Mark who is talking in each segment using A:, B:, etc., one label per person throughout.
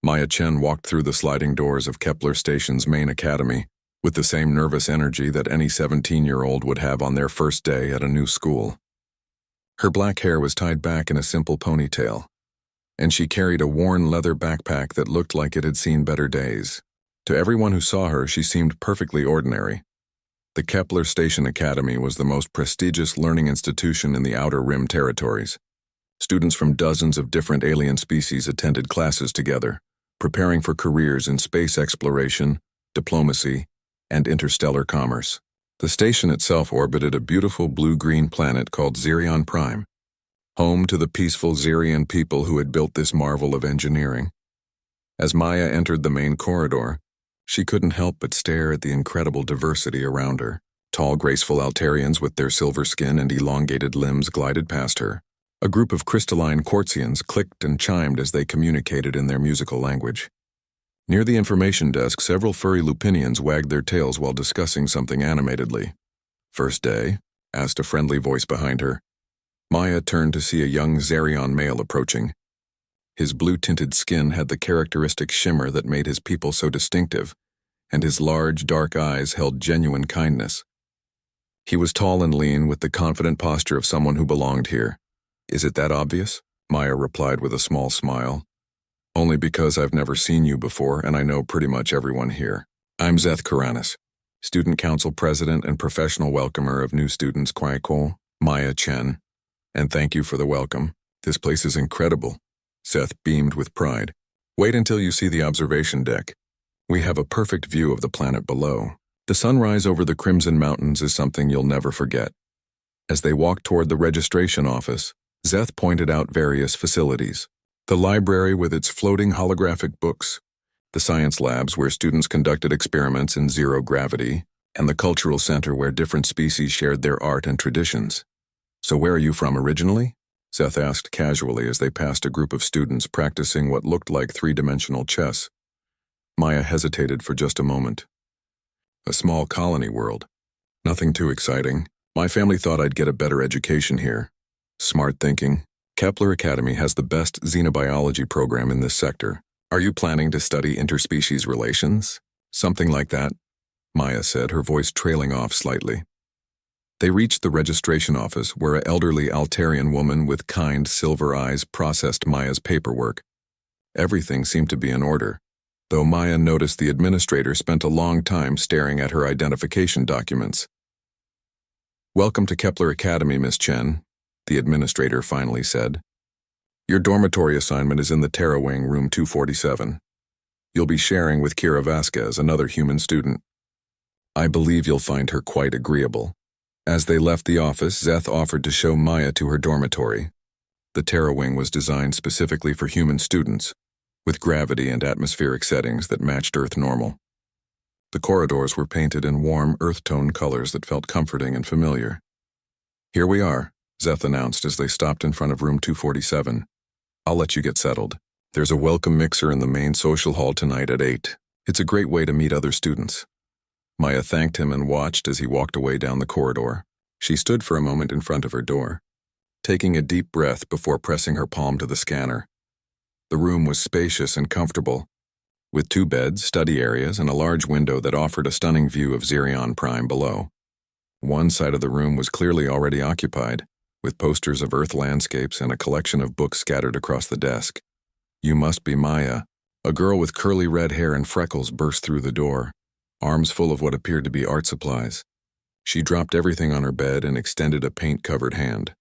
A: Maya Chen walked through the sliding doors of Kepler Station's main academy with the same nervous energy that any 17-year-old would have on their first day at a new school. Her black hair was tied back in a simple ponytail, and she carried a worn leather backpack that looked like it had seen better days. To everyone who saw her, she seemed perfectly ordinary. The Kepler Station Academy was the most prestigious learning institution in the Outer Rim territories. Students from dozens of different alien species attended classes together, preparing for careers in space exploration, diplomacy, and interstellar commerce. The station itself orbited a beautiful blue-green planet called Xerion Prime, home to the peaceful Xerion people who had built this marvel of engineering. As Maya entered the main corridor, she couldn't help but stare at the incredible diversity around her. Tall, graceful Altarians with their silver skin and elongated limbs glided past her. A group of crystalline Quartzians clicked and chimed as they communicated in their musical language. Near the information desk, several furry Lupinians wagged their tails while discussing something animatedly. "First day?" asked a friendly voice behind her. Maya turned to see a young Xerion male approaching. His blue-tinted skin had the characteristic shimmer that made his people so distinctive, and his large, dark eyes held genuine kindness. He was tall and lean, with the confident posture of someone who belonged here. "Is it that obvious?" Maya replied with a small smile. "Only because I've never seen you before, and I know pretty much everyone here. I'm Zeth Karanis, Student Council President and Professional Welcomer of new students Kwaiko, Maya Chen. And thank you for the welcome. This place is incredible." Seth beamed with pride. "Wait until you see the observation deck. We have a perfect view of the planet below. The sunrise over the Crimson Mountains is something you'll never forget." As they walked toward the registration office, Zeth pointed out various facilities. The library with its floating holographic books, the science labs where students conducted experiments in zero gravity, and the cultural center where different species shared their art and traditions. "So where are you from originally?" Seth asked casually as they passed a group of students practicing what looked like three-dimensional chess. Maya hesitated for just a moment. "A small colony world. Nothing too exciting. My family thought I'd get a better education here." "Smart thinking. Kepler Academy has the best xenobiology program in this sector. Are you planning to study interspecies relations?" "Something like that," Maya said, her voice trailing off slightly. They reached the registration office where an elderly Altarian woman with kind silver eyes processed Maya's paperwork. Everything seemed to be in order, though Maya noticed the administrator spent a long time staring at her identification documents. "Welcome to Kepler Academy, Miss Chen," the administrator finally said. "Your dormitory assignment is in the Terra Wing, room 247. You'll be sharing with Kira Vasquez, another human student. I believe you'll find her quite agreeable." As they left the office, Zeth offered to show Maya to her dormitory. The Terra Wing was designed specifically for human students, with gravity and atmospheric settings that matched Earth normal. The corridors were painted in warm, earth-tone colors that felt comforting and familiar. "Here we are," Zeth announced as they stopped in front of room 247. "I'll let you get settled. There's a welcome mixer in the main social hall tonight at 8. It's a great way to meet other students." Maya thanked him and watched as he walked away down the corridor. She stood for a moment in front of her door, taking a deep breath before pressing her palm to the scanner. The room was spacious and comfortable, with 2 beds, study areas, and a large window that offered a stunning view of Xerion Prime below. One side of the room was clearly already occupied, with posters of Earth landscapes and a collection of books scattered across the desk. "You must be Maya." A girl with curly red hair and freckles burst through the door, arms full of what appeared to be art supplies. She dropped everything on her bed and extended a paint-covered hand.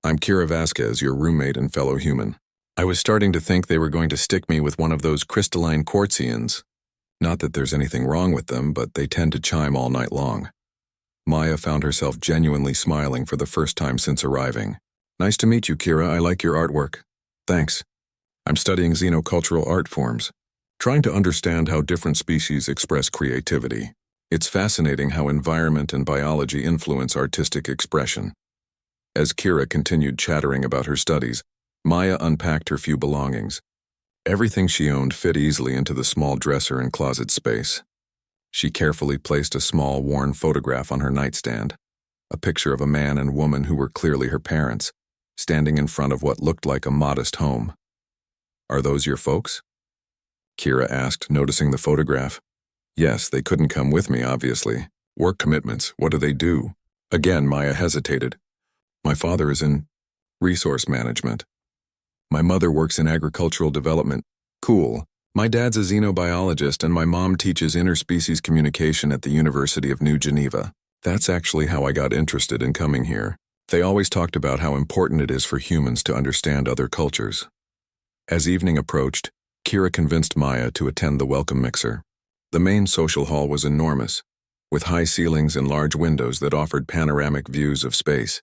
A: "I'm Kira Vasquez, your roommate and fellow human. I was starting to think they were going to stick me with one of those crystalline Quartzians. Not that there's anything wrong with them, but they tend to chime all night long." Maya found herself genuinely smiling for the first time since arriving. "Nice to meet you, Kira. I like your artwork." "Thanks. I'm studying xenocultural art forms, trying to understand how different species express creativity. It's fascinating how environment and biology influence artistic expression." As Kira continued chattering about her studies, Maya unpacked her few belongings. Everything she owned fit easily into the small dresser and closet space. She carefully placed a small, worn photograph on her nightstand, a picture of a man and woman who were clearly her parents, standing in front of what looked like a modest home. "Are those your folks?" Kira asked, noticing the photograph. Yes, they couldn't come with me, obviously. Work commitments, what do they do? Again, Maya hesitated. My father is in resource management. My mother works in agricultural development. Cool. My dad's a xenobiologist and my mom teaches interspecies communication at the University of New Geneva. That's actually how I got interested in coming here. They always talked about how important it is for humans to understand other cultures. As evening approached, Kira convinced Maya to attend the welcome mixer. The main social hall was enormous, with high ceilings and large windows that offered panoramic views of space.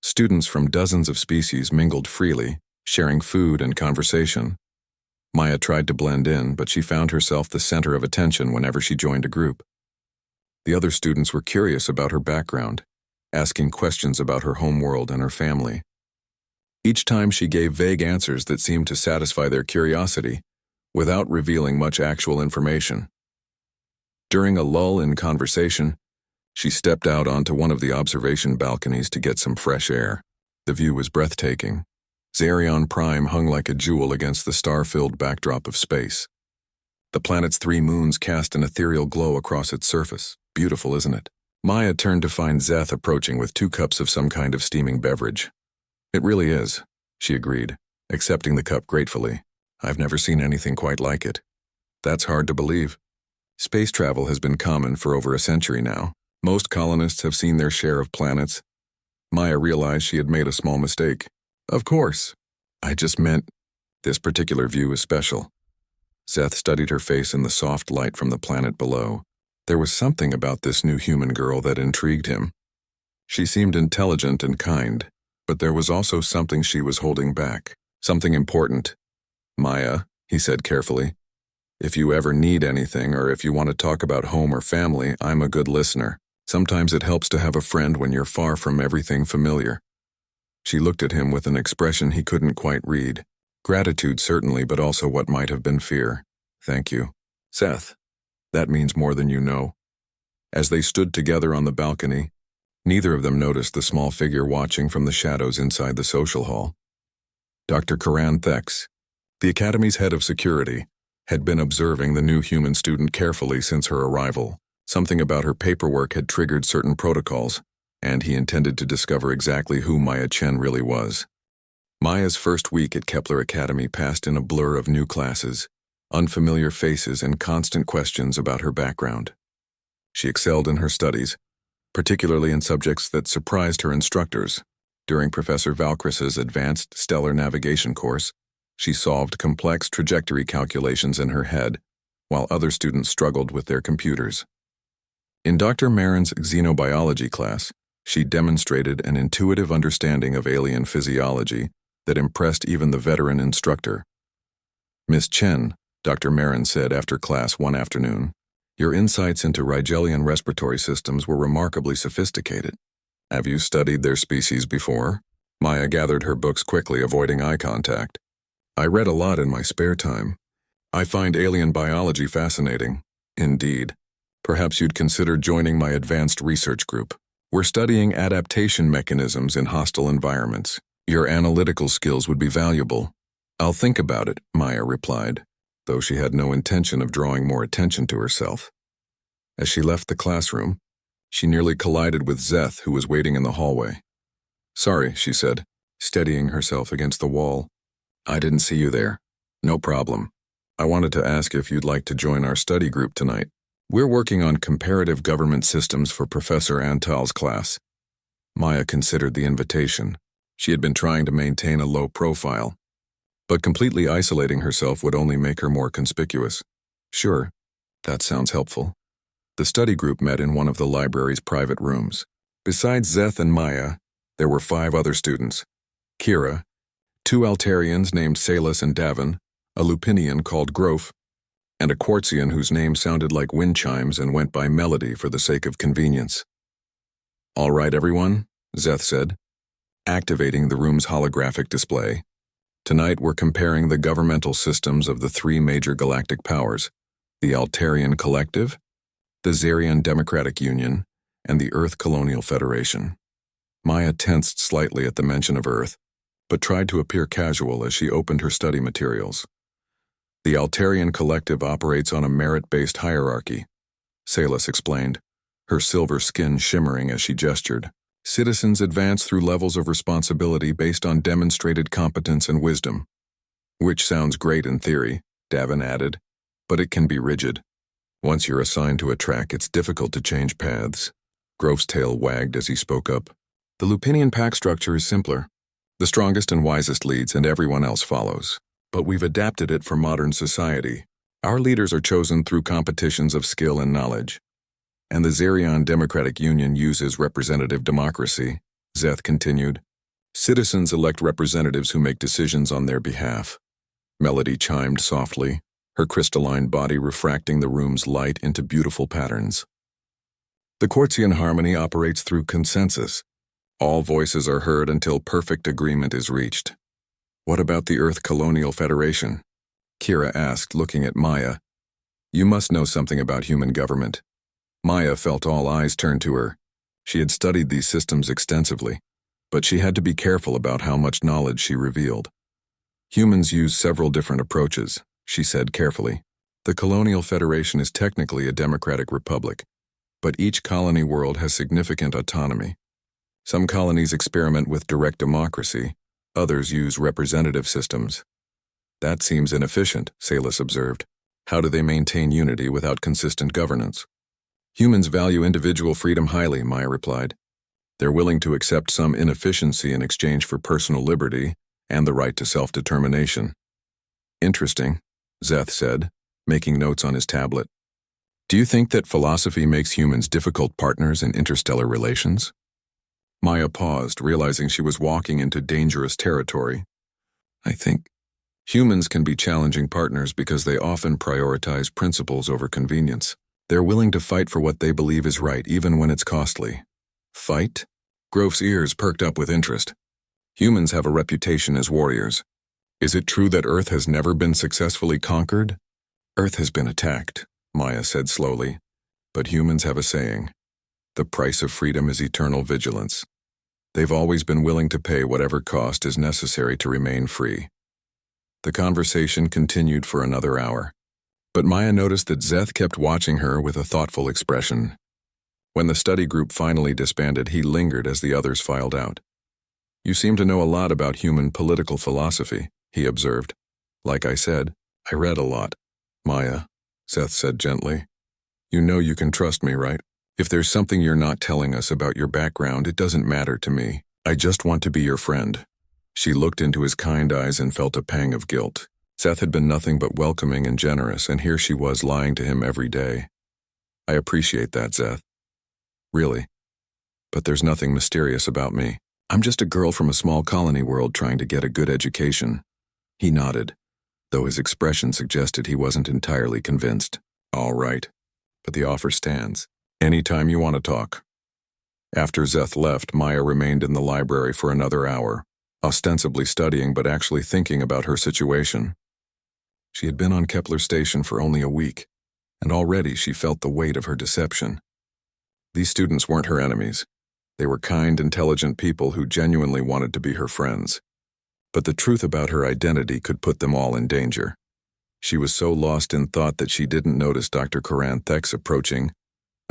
A: Students from dozens of species mingled freely, sharing food and conversation. Maya tried to blend in, but she found herself the center of attention whenever she joined a group. The other students were curious about her background, asking questions about her homeworld and her family. Each time she gave vague answers that seemed to satisfy their curiosity, without revealing much actual information. During a lull in conversation, she stepped out onto one of the observation balconies to get some fresh air. The view was breathtaking. Xerion Prime hung like a jewel against the star-filled backdrop of space. The planet's 3 moons cast an ethereal glow across its surface. Beautiful, isn't it? Maya turned to find Zeth approaching with 2 cups of some kind of steaming beverage. It really is, she agreed, accepting the cup gratefully. I've never seen anything quite like it. That's hard to believe. Space travel has been common for over a century now. Most colonists have seen their share of planets. Maya realized she had made a small mistake. Of course. I just meant this particular view is special. Zeth studied her face in the soft light from the planet below. There was something about this new human girl that intrigued him. She seemed intelligent and kind, but there was also something she was holding back. Something important. Maya, he said carefully, if you ever need anything or if you want to talk about home or family, I'm a good listener. Sometimes it helps to have a friend when you're far from everything familiar. She looked at him with an expression he couldn't quite read. Gratitude certainly, but also what might have been fear. Thank you. Seth, that means more than you know. As they stood together on the balcony, neither of them noticed the small figure watching from the shadows inside the social hall. Dr. Karan Thex, the Academy's head of security, had been observing the new human student carefully since her arrival. Something about her paperwork had triggered certain protocols, and he intended to discover exactly who Maya Chen really was. Maya's first week at Kepler Academy passed in a blur of new classes, unfamiliar faces, and constant questions about her background. She excelled in her studies, particularly in subjects that surprised her instructors. During Professor Valkrys's advanced stellar navigation course, she solved complex trajectory calculations in her head, while other students struggled with their computers. In Dr. Marin's xenobiology class, she demonstrated an intuitive understanding of alien physiology that impressed even the veteran instructor. Miss Chen, Dr. Marin said after class one afternoon, your insights into Rigelian respiratory systems were remarkably sophisticated. Have you studied their species before? Maya gathered her books quickly, avoiding eye contact. I read a lot in my spare time. I find alien biology fascinating. Indeed. Perhaps you'd consider joining my advanced research group. We're studying adaptation mechanisms in hostile environments. Your analytical skills would be valuable. I'll think about it, Maya replied, though she had no intention of drawing more attention to herself. As she left the classroom, she nearly collided with Zeth, who was waiting in the hallway. Sorry, she said, steadying herself against the wall. I didn't see you there. No problem. I wanted to ask if you'd like to join our study group tonight. We're working on comparative government systems for Professor Antal's class. Maya considered the invitation. She had been trying to maintain a low profile, but completely isolating herself would only make her more conspicuous. Sure, that sounds helpful. The study group met in one of the library's private rooms. Besides Zeth and Maya, there were 5 other students. Kira, 2 Altarians named Salus and Davin, a Lupinian called Grof, and a Quartzian whose name sounded like wind chimes and went by Melody for the sake of convenience. All right, everyone, Zeth said, activating the room's holographic display. Tonight we're comparing the governmental systems of the 3 major galactic powers, the Altarian Collective, the Xerion Democratic Union, and the Earth Colonial Federation. Maya tensed slightly at the mention of Earth, but tried to appear casual as she opened her study materials. The Altarian Collective operates on a merit-based hierarchy, Salus explained, her silver skin shimmering as she gestured. Citizens advance through levels of responsibility based on demonstrated competence and wisdom. Which sounds great in theory, Davin added, but it can be rigid. Once you're assigned to a track, it's difficult to change paths. Grove's tail wagged as he spoke up. The Lupinian pack structure is simpler. The strongest and wisest leads and everyone else follows. But we've adapted it for modern society. Our leaders are chosen through competitions of skill and knowledge. And the Zerion Democratic Union uses representative democracy, Zeth continued. Citizens elect representatives who make decisions on their behalf. Melody chimed softly, her crystalline body refracting the room's light into beautiful patterns. The Quartzian harmony operates through consensus. All voices are heard until perfect agreement is reached. What about the Earth Colonial Federation? Kira asked, looking at Maya. You must know something about human government. Maya felt all eyes turn to her. She had studied these systems extensively, but she had to be careful about how much knowledge she revealed. Humans use several different approaches, she said carefully. The Colonial Federation is technically a democratic republic, but each colony world has significant autonomy. Some colonies experiment with direct democracy, others use representative systems. That seems inefficient, Salus observed. How do they maintain unity without consistent governance? Humans value individual freedom highly, Maya replied. They're willing to accept some inefficiency in exchange for personal liberty and the right to self-determination. Interesting, Zeth said, making notes on his tablet. Do you think that philosophy makes humans difficult partners in interstellar relations? Maya paused, realizing she was walking into dangerous territory. I think humans can be challenging partners because they often prioritize principles over convenience. They're willing to fight for what they believe is right, even when it's costly. Fight? Grove's ears perked up with interest. Humans have a reputation as warriors. Is it true that Earth has never been successfully conquered? Earth has been attacked, Maya said slowly. But humans have a saying. The price of freedom is eternal vigilance. They've always been willing to pay whatever cost is necessary to remain free. The conversation continued for another hour. But Maya noticed that Zeth kept watching her with a thoughtful expression. When the study group finally disbanded, he lingered as the others filed out. You seem to know a lot about human political philosophy, he observed. Like I said, I read a lot. Maya, Zeth said gently. You know you can trust me, right? If there's something you're not telling us about your background, it doesn't matter to me. I just want to be your friend. She looked into his kind eyes and felt a pang of guilt. Zeth had been nothing but welcoming and generous, and here she was lying to him every day. I appreciate that, Zeth. Really. But there's nothing mysterious about me. I'm just a girl from a small colony world trying to get a good education. He nodded, though his expression suggested he wasn't entirely convinced. All right. But the offer stands. Anytime you want to talk. After Zeth left, Maya remained in the library for another hour, ostensibly studying but actually thinking about her situation. She had been on Kepler Station for only a week, and already she felt the weight of her deception. These students weren't her enemies. They were kind, intelligent people who genuinely wanted to be her friends. But the truth about her identity could put them all in danger. She was so lost in thought that she didn't notice Dr. Karan Thex approaching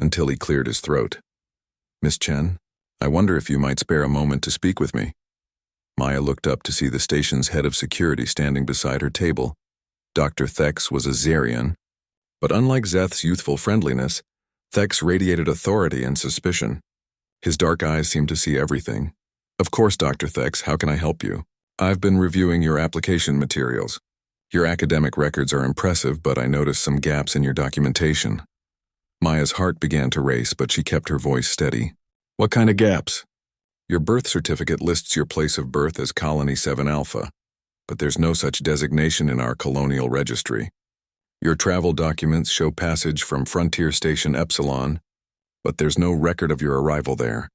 A: until he cleared his throat. Miss Chen, I wonder if you might spare a moment to speak with me. Maya looked up to see the station's head of security standing beside her table. Dr. Thex was a Zerion, but unlike Zeth's youthful friendliness, Thex radiated authority and suspicion. His dark eyes seemed to see everything. Of course, Dr. Thex, how can I help you? I've been reviewing your application materials. Your academic records are impressive, but I noticed some gaps in your documentation. Maya's heart began to race, but she kept her voice steady. What kind of gaps? Your birth certificate lists your place of birth as Colony 7 Alpha, but there's no such designation in our colonial registry. Your travel documents show passage from Frontier Station Epsilon, but there's no record of your arrival there.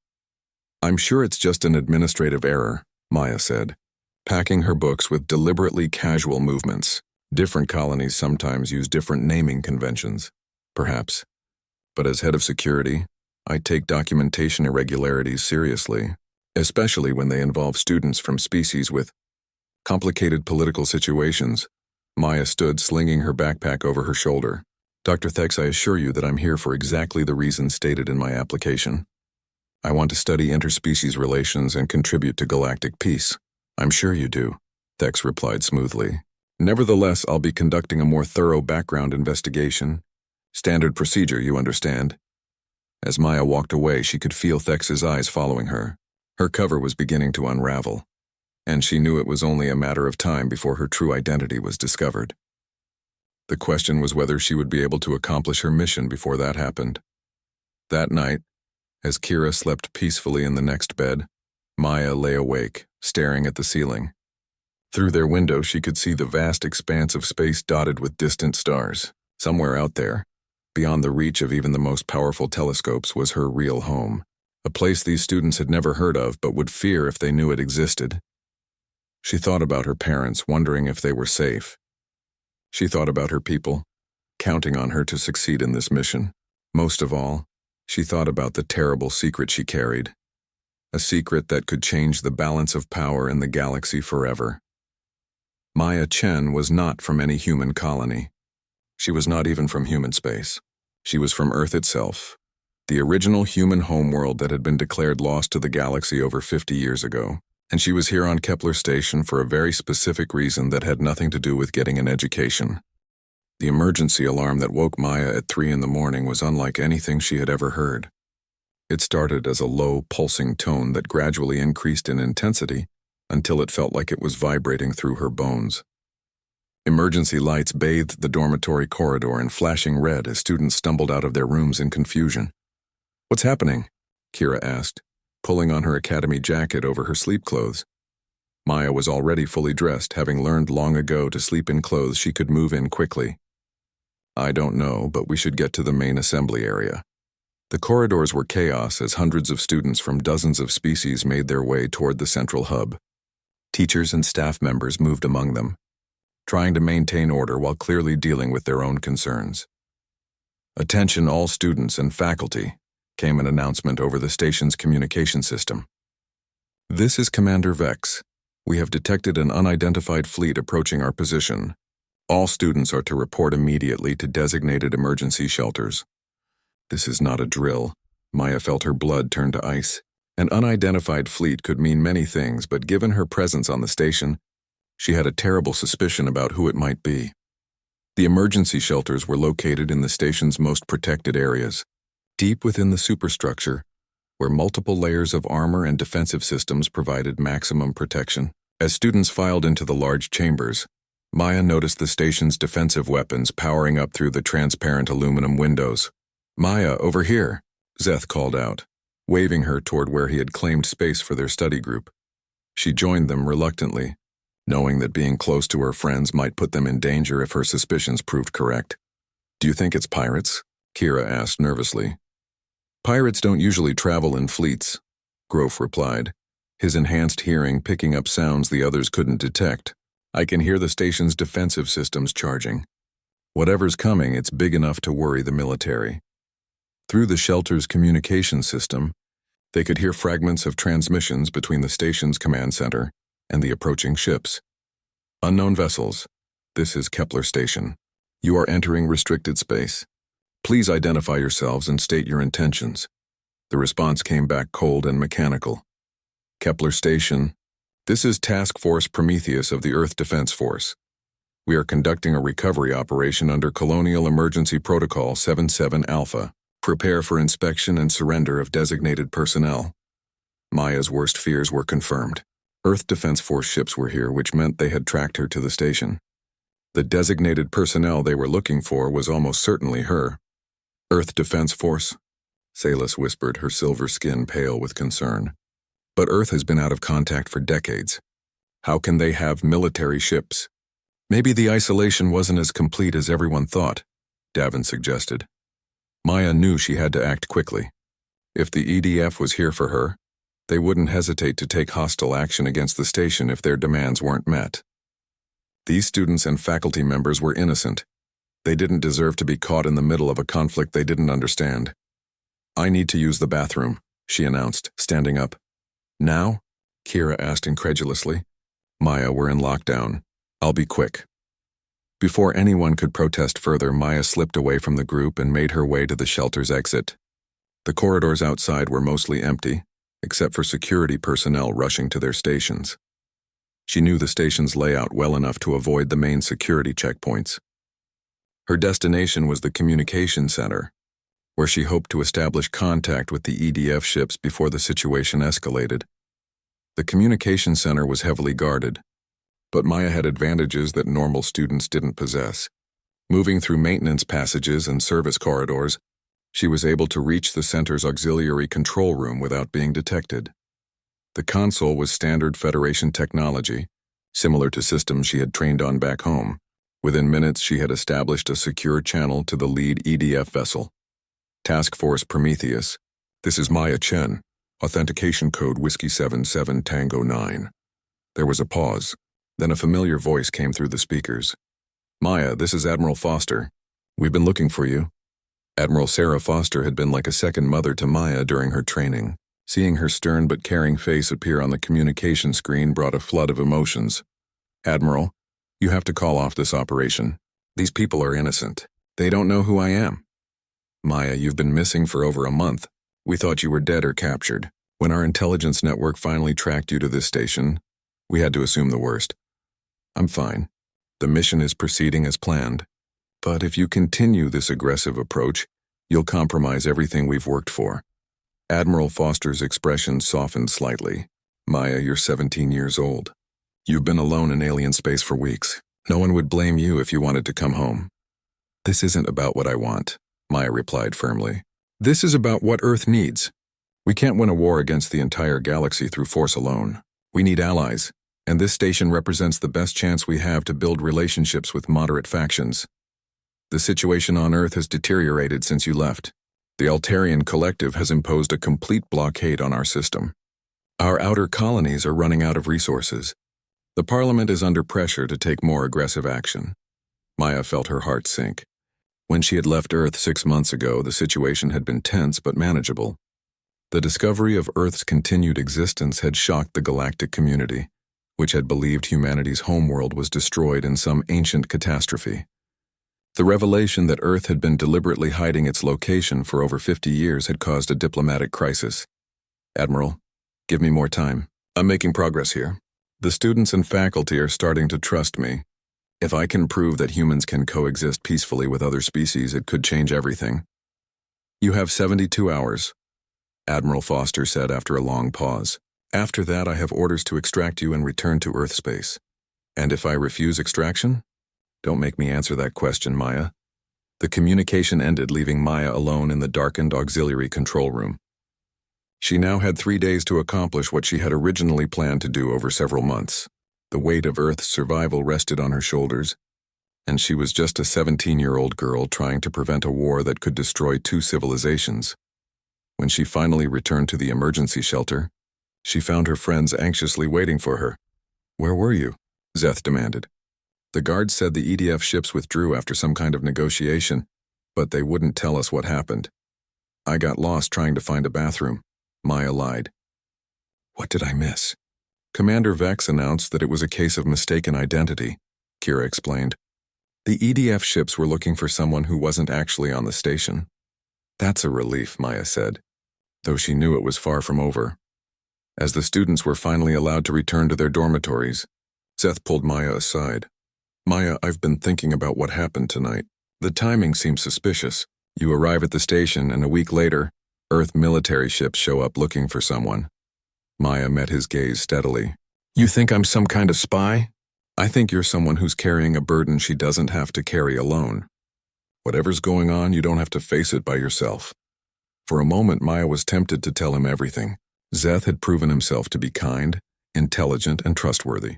A: I'm sure it's just an administrative error, Maya said, packing her books with deliberately casual movements. Different colonies sometimes use different naming conventions, perhaps. But as head of security, I take documentation irregularities seriously, especially when they involve students from species with complicated political situations. Maya stood, slinging her backpack over her shoulder. Dr. Thex, I assure you that I'm here for exactly the reason stated in my application. I want to study interspecies relations and contribute to galactic peace. I'm sure you do, Thex replied smoothly. Nevertheless, I'll be conducting a more thorough background investigation. Standard procedure, you understand. As Maya walked away, she could feel Thex's eyes following her. Her cover was beginning to unravel, and she knew it was only a matter of time before her true identity was discovered. The question was whether she would be able to accomplish her mission before that happened. That night, as Kira slept peacefully in the next bed, Maya lay awake, staring at the ceiling. Through their window, she could see the vast expanse of space dotted with distant stars. Somewhere out there, beyond the reach of even the most powerful telescopes, was her real home, a place these students had never heard of but would fear if they knew it existed. She thought about her parents, wondering if they were safe. She thought about her people, counting on her to succeed in this mission. Most of all, she thought about the terrible secret she carried, a secret that could change the balance of power in the galaxy forever. Maya Chen was not from any human colony. She was not even from human space. She was from Earth itself, the original human homeworld that had been declared lost to the galaxy over 50 years ago. And she was here on Kepler Station for a very specific reason that had nothing to do with getting an education. The emergency alarm that woke Maya at 3 in the morning was unlike anything she had ever heard. It started as a low, pulsing tone that gradually increased in intensity until it felt like it was vibrating through her bones. Emergency lights bathed the dormitory corridor in flashing red as students stumbled out of their rooms in confusion. "What's happening?" Kira asked, pulling on her academy jacket over her sleep clothes. Maya was already fully dressed, having learned long ago to sleep in clothes she could move in quickly. "I don't know, but we should get to the main assembly area." The corridors were chaos as hundreds of students from dozens of species made their way toward the central hub. Teachers and staff members moved among them, trying to maintain order while clearly dealing with their own concerns. "Attention all students and faculty," came an announcement over the station's communication system. "This is Commander Vex. We have detected an unidentified fleet approaching our position. All students are to report immediately to designated emergency shelters." This is not a drill. Maya felt her blood turn to ice. An unidentified fleet could mean many things, but given her presence on the station, she had a terrible suspicion about who it might be. The emergency shelters were located in the station's most protected areas, deep within the superstructure, where multiple layers of armor and defensive systems provided maximum protection. As students filed into the large chambers, Maya noticed the station's defensive weapons powering up through the transparent aluminum windows. "Maya, over here," Zeth called out, waving her toward where he had claimed space for their study group. She joined them reluctantly, knowing that being close to her friends might put them in danger if her suspicions proved correct. "Do you think it's pirates?" Kira asked nervously. "Pirates don't usually travel in fleets," Grove replied, his enhanced hearing picking up sounds the others couldn't detect. "I can hear the station's defensive systems charging. Whatever's coming, it's big enough to worry the military." Through the shelter's communication system, they could hear fragments of transmissions between the station's command center and the approaching ships. "Unknown vessels, this is Kepler Station. You are entering restricted space. Please identify yourselves and state your intentions." The response came back cold and mechanical. "Kepler Station, this is Task Force Prometheus of the Earth Defense Force. We are conducting a recovery operation under Colonial Emergency Protocol 77 Alpha. Prepare for inspection and surrender of designated personnel." Maya's worst fears were confirmed. Earth Defense Force ships were here, which meant they had tracked her to the station. The designated personnel they were looking for was almost certainly her. "Earth Defense Force?" Salus whispered, her silver skin pale with concern. "But Earth has been out of contact for decades. How can they have military ships?" "Maybe the isolation wasn't as complete as everyone thought," Davin suggested. Maya knew she had to act quickly. If the EDF was here for her, they wouldn't hesitate to take hostile action against the station if their demands weren't met. These students and faculty members were innocent. They didn't deserve to be caught in the middle of a conflict they didn't understand. "I need to use the bathroom," she announced, standing up. "Now?" Kira asked incredulously. "Maya, we're in lockdown. I'll be quick." Before anyone could protest further, Maya slipped away from the group and made her way to the shelter's exit. The corridors outside were mostly empty, except for security personnel rushing to their stations. She knew the station's layout well enough to avoid the main security checkpoints. Her destination was the communication center, where she hoped to establish contact with the EDF ships before the situation escalated. The communication center was heavily guarded, but Maya had advantages that normal students didn't possess. Moving through maintenance passages and service corridors, she was able to reach the center's auxiliary control room without being detected. The console was standard Federation technology, similar to systems she had trained on back home. Within minutes, she had established a secure channel to the lead EDF vessel. Task Force Prometheus. This is Maya Chen. Authentication code Whiskey 77 Tango 9. There was a pause. Then a familiar voice came through the speakers. Maya, this is Admiral Foster. We've been looking for you. Admiral Sarah Foster had been like a second mother to Maya during her training. Seeing her stern but caring face appear on the communication screen brought a flood of emotions. Admiral, you have to call off this operation. These people are innocent. They don't know who I am. Maya, you've been missing for over a month. We thought you were dead or captured. When our intelligence network finally tracked you to this station, we had to assume the worst. I'm fine. The mission is proceeding as planned. But if you continue this aggressive approach, you'll compromise everything we've worked for. Admiral Foster's expression softened slightly. Maya, you're 17 years old. You've been alone in alien space for weeks. No one would blame you if you wanted to come home. This isn't about what I want, Maya replied firmly. This is about what Earth needs. We can't win a war against the entire galaxy through force alone. We need allies, and this station represents the best chance we have to build relationships with moderate factions. The situation on Earth has deteriorated since you left. The Altarian Collective has imposed a complete blockade on our system. Our outer colonies are running out of resources. The Parliament is under pressure to take more aggressive action. Maya felt her heart sink. When she had left Earth 6 months ago, the situation had been tense but manageable. The discovery of Earth's continued existence had shocked the galactic community, which had believed humanity's homeworld was destroyed in some ancient catastrophe. The revelation that Earth had been deliberately hiding its location for over 50 years had caused a diplomatic crisis. Admiral, give me more time. I'm making progress here. The students and faculty are starting to trust me. If I can prove that humans can coexist peacefully with other species, it could change everything. You have 72 hours, Admiral Foster said after a long pause. After that, I have orders to extract you and return to Earth space. And if I refuse extraction? Don't make me answer that question, Maya. The communication ended, leaving Maya alone in the darkened auxiliary control room. She now had 3 days to accomplish what she had originally planned to do over several months. The weight of Earth's survival rested on her shoulders, and she was just a 17-year-old girl trying to prevent a war that could destroy 2 civilizations. When she finally returned to the emergency shelter, she found her friends anxiously waiting for her. Where were you? Zeth demanded. The guards said the EDF ships withdrew after some kind of negotiation, but they wouldn't tell us what happened. I got lost trying to find a bathroom. Maya lied. What did I miss? Commander Vex announced that it was a case of mistaken identity, Kira explained. The EDF ships were looking for someone who wasn't actually on the station. That's a relief, Maya said, though she knew it was far from over. As the students were finally allowed to return to their dormitories, Zeth pulled Maya aside. Maya, I've been thinking about what happened tonight. The timing seems suspicious. You arrive at the station, and a week later, Earth military ships show up looking for someone. Maya met his gaze steadily. You think I'm some kind of spy? I think you're someone who's carrying a burden she doesn't have to carry alone. Whatever's going on, you don't have to face it by yourself. For a moment, Maya was tempted to tell him everything. Zeth had proven himself to be kind, intelligent, and trustworthy.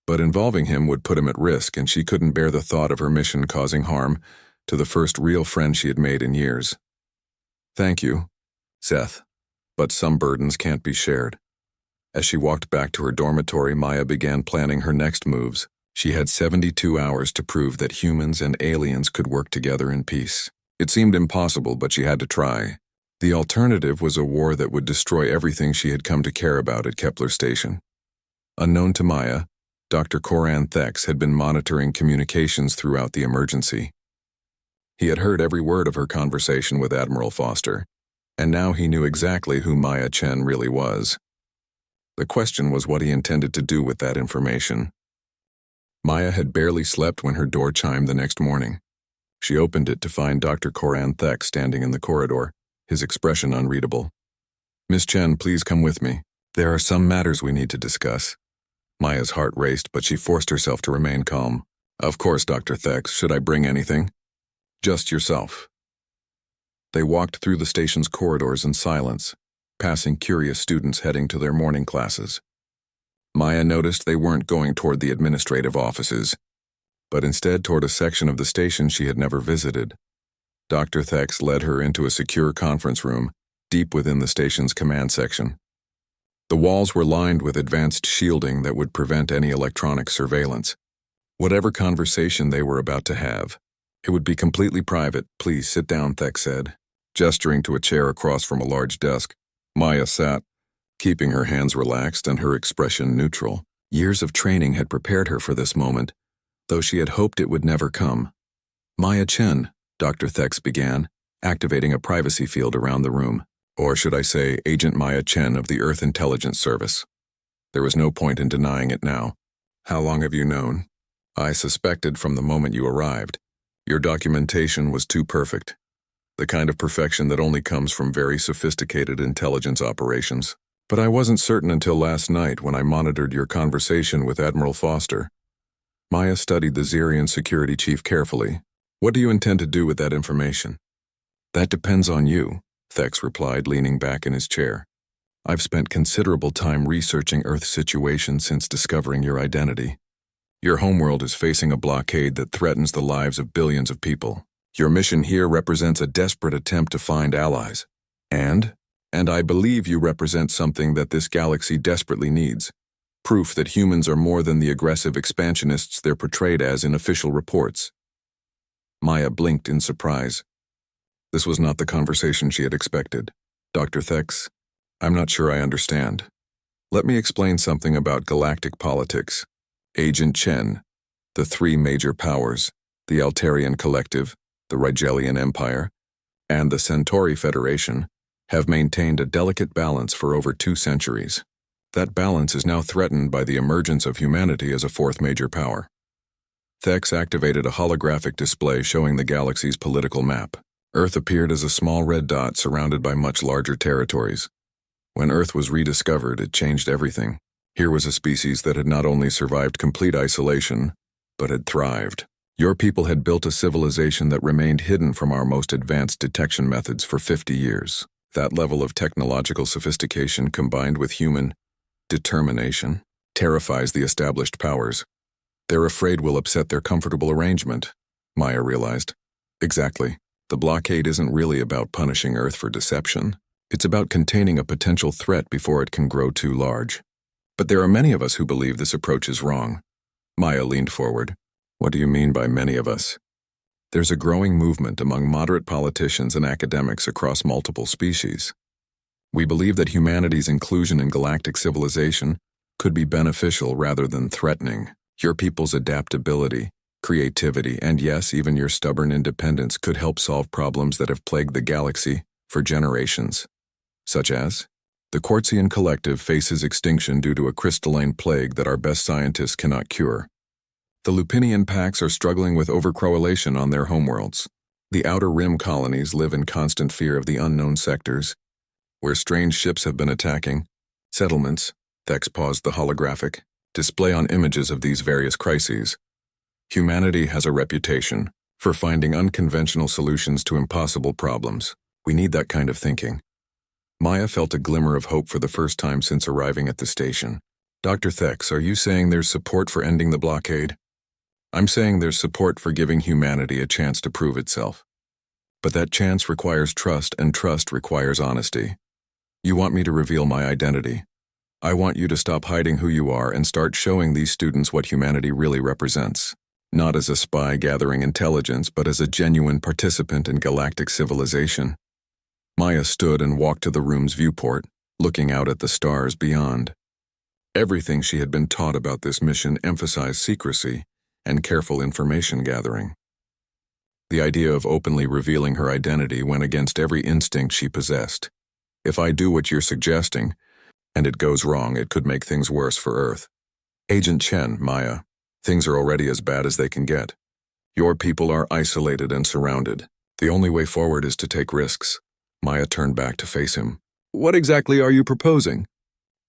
A: But involving him would put him at risk, and she couldn't bear the thought of her mission causing harm to the first real friend she had made in years. Thank you, Zeth, but some burdens can't be shared. As she walked back to her dormitory, Maya began planning her next moves. She had 72 hours to prove that humans and aliens could work together in peace. It seemed impossible, but she had to try. The alternative was a war that would destroy everything she had come to care about at Kepler Station. Unknown to Maya, Dr. Koran Thex had been monitoring communications throughout the emergency. He had heard every word of her conversation with Admiral Foster, and now he knew exactly who Maya Chen really was. The question was what he intended to do with that information. Maya had barely slept when her door chimed the next morning. She opened it to find Dr. Koran Thex standing in the corridor, his expression unreadable. "Miss Chen, please come with me. There are some matters we need to discuss." Maya's heart raced, but she forced herself to remain calm. "Of course, Dr. Thex. Should I bring anything?" "Just yourself." They walked through the station's corridors in silence, passing curious students heading to their morning classes. Maya noticed they weren't going toward the administrative offices, but instead toward a section of the station she had never visited. Dr. Thex led her into a secure conference room, deep within the station's command section. The walls were lined with advanced shielding that would prevent any electronic surveillance. Whatever conversation they were about to have, it would be completely private. "Please sit down," Thex said, gesturing to a chair across from a large desk. Maya sat, keeping her hands relaxed and her expression neutral. Years of training had prepared her for this moment, though she had hoped it would never come. "Maya Chen," Dr. Thex began, activating a privacy field around the room. Or should I say, Agent Maya Chen of the Earth Intelligence Service. There was no point in denying it now. "How long have you known?" "I suspected from the moment you arrived. Your documentation was too perfect. The kind of perfection that only comes from very sophisticated intelligence operations. But I wasn't certain until last night when I monitored your conversation with Admiral Foster." Maya studied the Xerian security chief carefully. "What do you intend to do with that information?" "That depends on you," Thex replied, leaning back in his chair. "I've spent considerable time researching Earth's situation since discovering your identity. Your homeworld is facing a blockade that threatens the lives of billions of people. Your mission here represents a desperate attempt to find allies. And I believe you represent something that this galaxy desperately needs. Proof that humans are more than the aggressive expansionists they're portrayed as in official reports." Maya blinked in surprise. This was not the conversation she had expected. "Dr. Thex, I'm not sure I understand. Let me explain something about galactic politics. Agent Chen, the three major powers, the Altarian Collective, the Rigelian Empire, and the Centauri Federation, have maintained a delicate balance for over 2 centuries. That balance is now threatened by the emergence of humanity as a fourth major power." Thex activated a holographic display showing the galaxy's political map. Earth appeared as a small red dot surrounded by much larger territories. When Earth was rediscovered, it changed everything. Here was a species that had not only survived complete isolation, but had thrived. Your people had built a civilization that remained hidden from our most advanced detection methods for 50 years. That level of technological sophistication combined with human determination terrifies the established powers. They're afraid we'll upset their comfortable arrangement, Maya realized. Exactly. The blockade isn't really about punishing Earth for deception. It's about containing a potential threat before it can grow too large. But there are many of us who believe this approach is wrong. Maya leaned forward. "What do you mean by many of us?" "There's a growing movement among moderate politicians and academics across multiple species. We believe that humanity's inclusion in galactic civilization could be beneficial rather than threatening. Your people's adaptability, creativity, and yes, even your stubborn independence could help solve problems that have plagued the galaxy for generations. Such as, the Quartzian Collective faces extinction due to a crystalline plague that our best scientists cannot cure. The Lupinian packs are struggling with overcorrelation on their homeworlds. The Outer Rim colonies live in constant fear of the unknown sectors, where strange ships have been attacking. Settlements, Thex paused the holographic, display on images of these various crises. Humanity has a reputation for finding unconventional solutions to impossible problems. We need that kind of thinking. Maya felt a glimmer of hope for the first time since arriving at the station. "Dr. Thex, are you saying there's support for ending the blockade?" "I'm saying there's support for giving humanity a chance to prove itself. But that chance requires trust, and trust requires honesty. You want me to reveal my identity. I want you to stop hiding who you are and start showing these students what humanity really represents. Not as a spy gathering intelligence, but as a genuine participant in galactic civilization." Maya stood and walked to the room's viewport, looking out at the stars beyond. Everything she had been taught about this mission emphasized secrecy and careful information gathering. The idea of openly revealing her identity went against every instinct she possessed. If I do what you're suggesting, and it goes wrong, it could make things worse for Earth. Agent Chen, Maya, things are already as bad as they can get. Your people are isolated and surrounded. The only way forward is to take risks. Maya turned back to face him. What exactly are you proposing?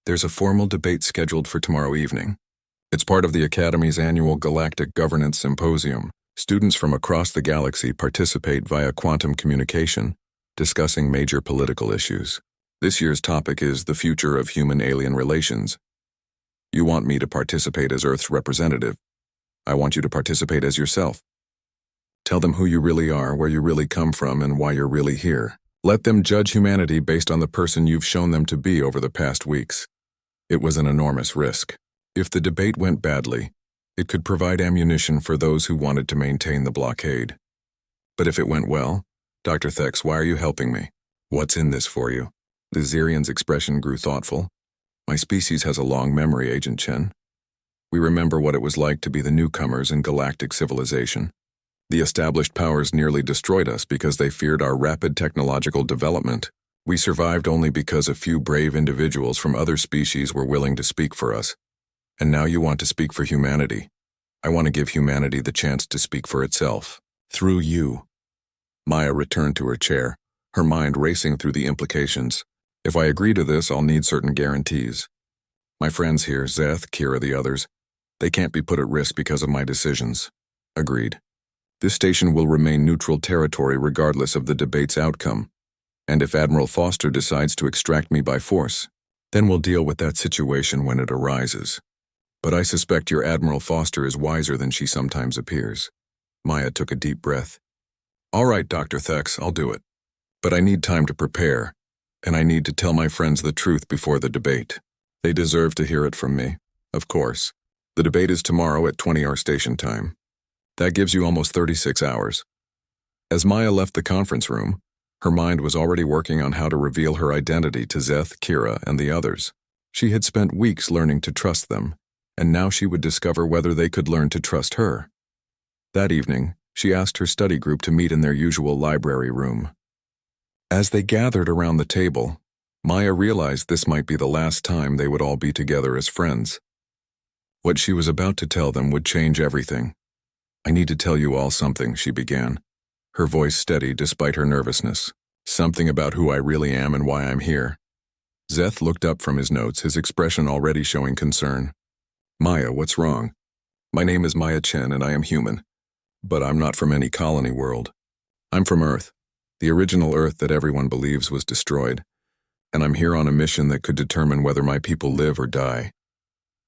A: There's a formal debate scheduled for tomorrow evening. It's part of the Academy's annual Galactic Governance Symposium. Students from across the galaxy participate via quantum communication, discussing major political issues. This year's topic is the future of human-alien relations. You want me to participate as Earth's representative. I want you to participate as yourself. Tell them who you really are, where you really come from, and why you're really here. Let them judge humanity based on the person you've shown them to be over the past weeks. It was an enormous risk. If the debate went badly, it could provide ammunition for those who wanted to maintain the blockade. But if it went well, Dr. Thex, why are you helping me? What's in this for you? The Xerian's expression grew thoughtful. My species has a long memory, Agent Chen. We remember what it was like to be the newcomers in galactic civilization. The established powers nearly destroyed us because they feared our rapid technological development. We survived only because a few brave individuals from other species were willing to speak for us. And now you want to speak for humanity. I want to give humanity the chance to speak for itself. Through you. Maya returned to her chair, her mind racing through the implications. If I agree to this, I'll need certain guarantees. My friends here, Zeth, Kira, the others, they can't be put at risk because of my decisions. Agreed. This station will remain neutral territory regardless of the debate's outcome. And if Admiral Foster decides to extract me by force, then we'll deal with that situation when it arises. But I suspect your Admiral Foster is wiser than she sometimes appears. Maya took a deep breath. All right, Dr. Thex, I'll do it. But I need time to prepare, and I need to tell my friends the truth before the debate. They deserve to hear it from me, of course. The debate is tomorrow at 20 our station time. That gives you almost 36 hours. As Maya left the conference room, her mind was already working on how to reveal her identity to Zeth, Kira, and the others. She had spent weeks learning to trust them, and now she would discover whether they could learn to trust her. That evening, she asked her study group to meet in their usual library room. As they gathered around the table, Maya realized this might be the last time they would all be together as friends. What she was about to tell them would change everything. I need to tell you all something, she began, her voice steady despite her nervousness. Something about who I really am and why I'm here. Zeth looked up from his notes, his expression already showing concern. Maya, what's wrong? My name is Maya Chen and I am human. But I'm not from any colony world. I'm from Earth, the original Earth that everyone believes was destroyed. And I'm here on a mission that could determine whether my people live or die.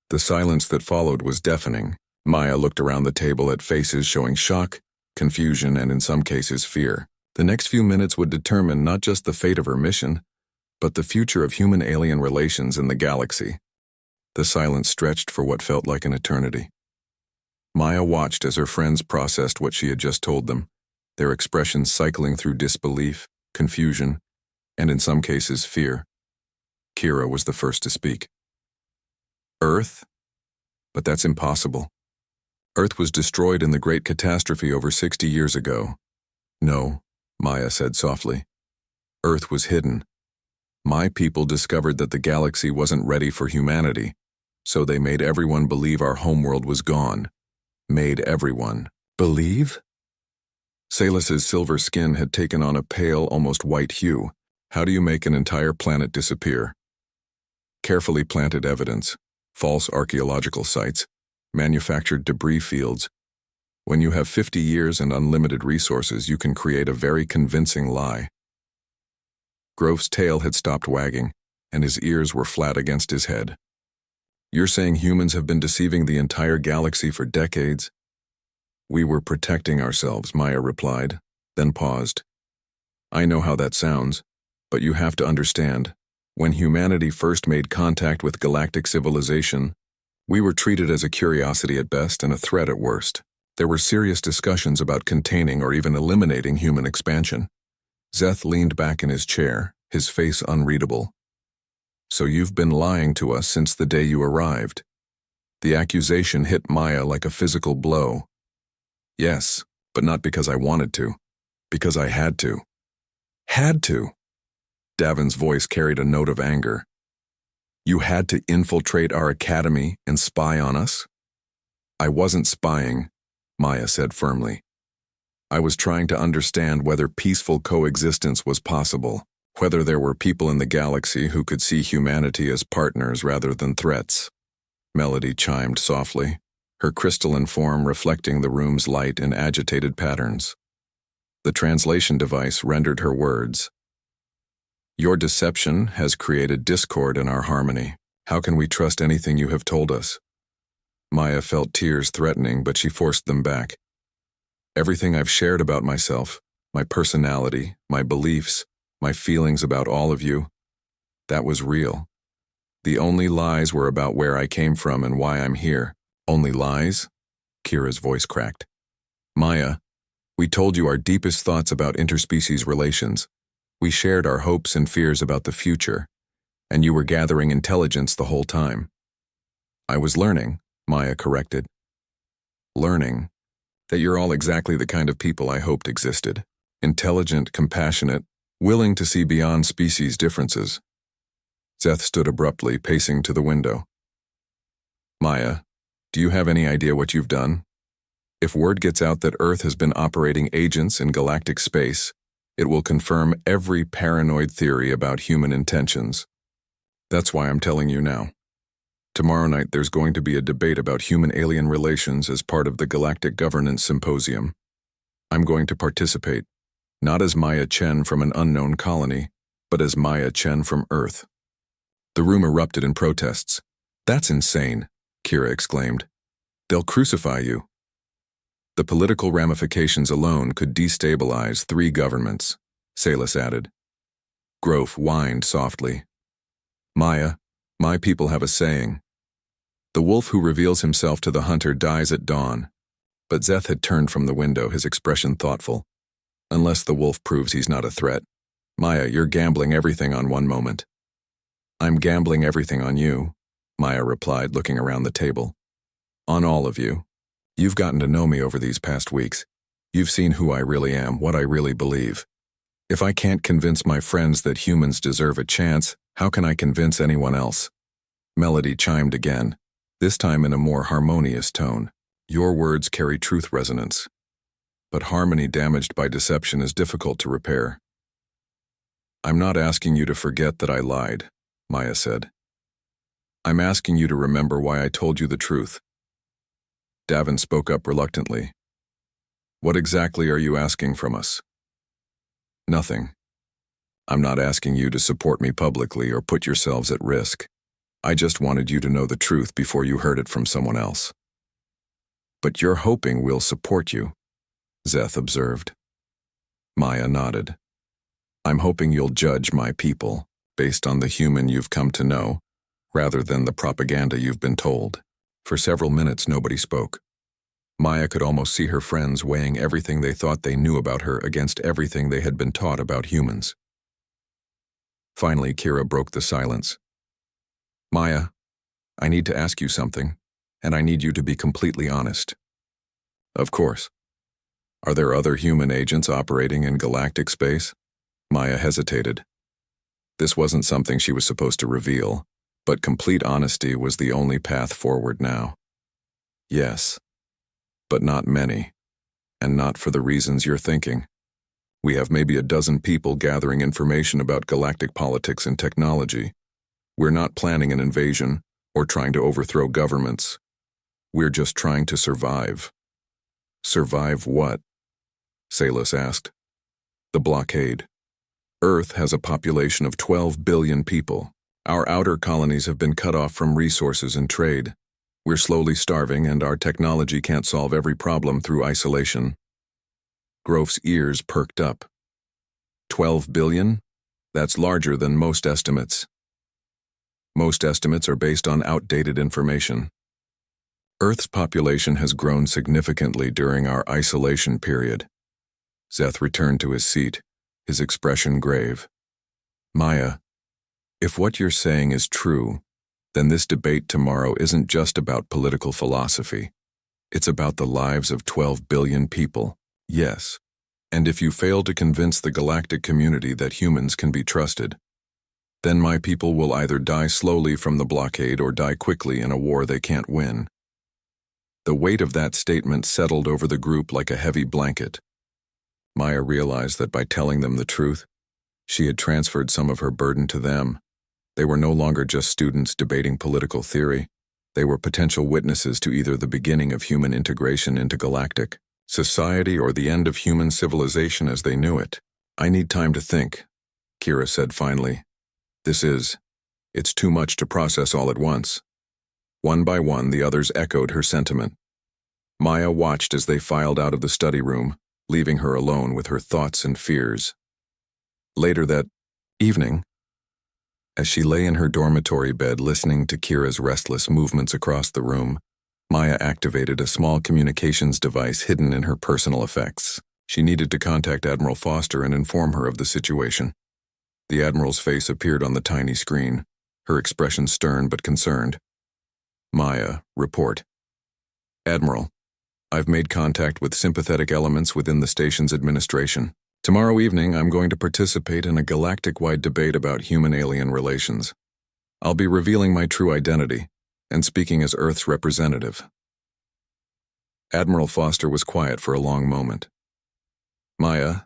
A: The silence that followed was deafening. Maya looked around the table at faces showing shock, confusion, and in some cases fear. The next few minutes would determine not just the fate of her mission, but the future of human-alien relations in the galaxy. The silence stretched for what felt like an eternity. Maya watched as her friends processed what she had just told them, their expressions cycling through disbelief, confusion, and in some cases fear. Kira was the first to speak. Earth? But that's impossible. Earth was destroyed in the Great Catastrophe over 60 years ago. No, Maya said softly. Earth was hidden. My people discovered that the galaxy wasn't ready for humanity, so they made everyone believe our homeworld was gone. Made everyone believe? Salus's silver skin had taken on a pale, almost white hue. How do you make an entire planet disappear? Carefully planted evidence, false archaeological sites, manufactured debris fields. When you have 50 years and unlimited resources, you can create a very convincing lie. Grove's tail had stopped wagging, and his ears were flat against his head. You're saying humans have been deceiving the entire galaxy for decades? We were protecting ourselves, Maya replied, then paused. I know how that sounds, but you have to understand, when humanity first made contact with galactic civilization, we were treated as a curiosity at best and a threat at worst. There were serious discussions about containing or even eliminating human expansion. Zeth leaned back in his chair, his face unreadable. So you've been lying to us since the day you arrived. The accusation hit Maya like a physical blow. Yes, but not because I wanted to. Because I had to. Had to. Davin's voice carried a note of anger. You had to infiltrate our academy and spy on us? I wasn't spying, Maya said firmly. I was trying to understand whether peaceful coexistence was possible, whether there were people in the galaxy who could see humanity as partners rather than threats. Melody chimed softly, her crystalline form reflecting the room's light in agitated patterns. The translation device rendered her words. Your deception has created discord in our harmony. How can we trust anything you have told us? Maya felt tears threatening, but she forced them back. Everything I've shared about myself, my personality, my beliefs, my feelings about all of you, that was real. The only lies were about where I came from and why I'm here. Only lies? Kira's voice cracked. Maya, we told you our deepest thoughts about interspecies relations. We shared our hopes and fears about the future, and you were gathering intelligence the whole time. I was learning, Maya corrected. Learning that you're all exactly the kind of people I hoped existed. Intelligent, compassionate, willing to see beyond species differences. Zeth stood abruptly, pacing to the window. Maya, do you have any idea what you've done? If word gets out that Earth has been operating agents in galactic space, it will confirm every paranoid theory about human intentions. That's why I'm telling you now. Tomorrow night there's going to be a debate about human-alien relations as part of the Galactic Governance Symposium. I'm going to participate, not as Maya Chen from an unknown colony, but as Maya Chen from Earth. The room erupted in protests. That's insane, Kira exclaimed. They'll crucify you. The political ramifications alone could destabilize 3 governments, Salus added. Grove whined softly. Maya, my people have a saying. The wolf who reveals himself to the hunter dies at dawn. But Zeth had turned from the window, his expression thoughtful. Unless the wolf proves he's not a threat. Maya, you're gambling everything on one moment. I'm gambling everything on you, Maya replied, looking around the table. On all of you. You've gotten to know me over these past weeks. You've seen who I really am, what I really believe. If I can't convince my friends that humans deserve a chance, how can I convince anyone else? Melody chimed again, this time in a more harmonious tone. Your words carry truth resonance. But harmony damaged by deception is difficult to repair. I'm not asking you to forget that I lied, Maya said. I'm asking you to remember why I told you the truth. Davin spoke up reluctantly. What exactly are you asking from us? Nothing. I'm not asking you to support me publicly or put yourselves at risk. I just wanted you to know the truth before you heard it from someone else. But you're hoping we'll support you, Zeth observed. Maya nodded. I'm hoping you'll judge my people based on the human you've come to know, rather than the propaganda you've been told. For several minutes, nobody spoke. Maya could almost see her friends weighing everything they thought they knew about her against everything they had been taught about humans. Finally, Kira broke the silence. Maya, I need to ask you something, and I need you to be completely honest. Of course. Are there other human agents operating in galactic space? Maya hesitated. This wasn't something she was supposed to reveal, but complete honesty was the only path forward now. Yes, but not many, and not for the reasons you're thinking. We have maybe a dozen people gathering information about galactic politics and technology. We're not planning an invasion or trying to overthrow governments. We're just trying to survive. Survive what? Salus asked. The blockade. Earth has a population of 12 billion people. Our outer colonies have been cut off from resources and trade. We're slowly starving, and our technology can't solve every problem through isolation. Grove's ears perked up. 12 billion? That's larger than most estimates. Most estimates are based on outdated information. Earth's population has grown significantly during our isolation period. Zeth returned to his seat, his expression grave. Maya, If what you're saying is true, then this debate tomorrow isn't just about political philosophy. It's about the lives of 12 billion people. Yes. And if you fail to convince the galactic community that humans can be trusted, then my people will either die slowly from the blockade or die quickly in a war they can't win. The weight of that statement settled over the group like a heavy blanket. Maya realized that by telling them the truth, she had transferred some of her burden to them. They were no longer just students debating political theory. They were potential witnesses to either the beginning of human integration into galactic society or the end of human civilization as they knew it. "I need time to think," Kira said finally. It's too much to process all at once." One by one, the others echoed her sentiment. Maya watched as they filed out of the study room, leaving her alone with her thoughts and fears. Later that evening, as she lay in her dormitory bed listening to Kira's restless movements across the room, Maya activated a small communications device hidden in her personal effects. She needed to contact Admiral Foster and inform her of the situation. The Admiral's face appeared on the tiny screen, her expression stern but concerned. "Maya, report. Admiral, I've made contact with sympathetic elements within the station's administration. Tomorrow evening, I'm going to participate in a galactic-wide debate about human-alien relations. I'll be revealing my true identity and speaking as Earth's representative." Admiral Foster was quiet for a long moment. "Maya,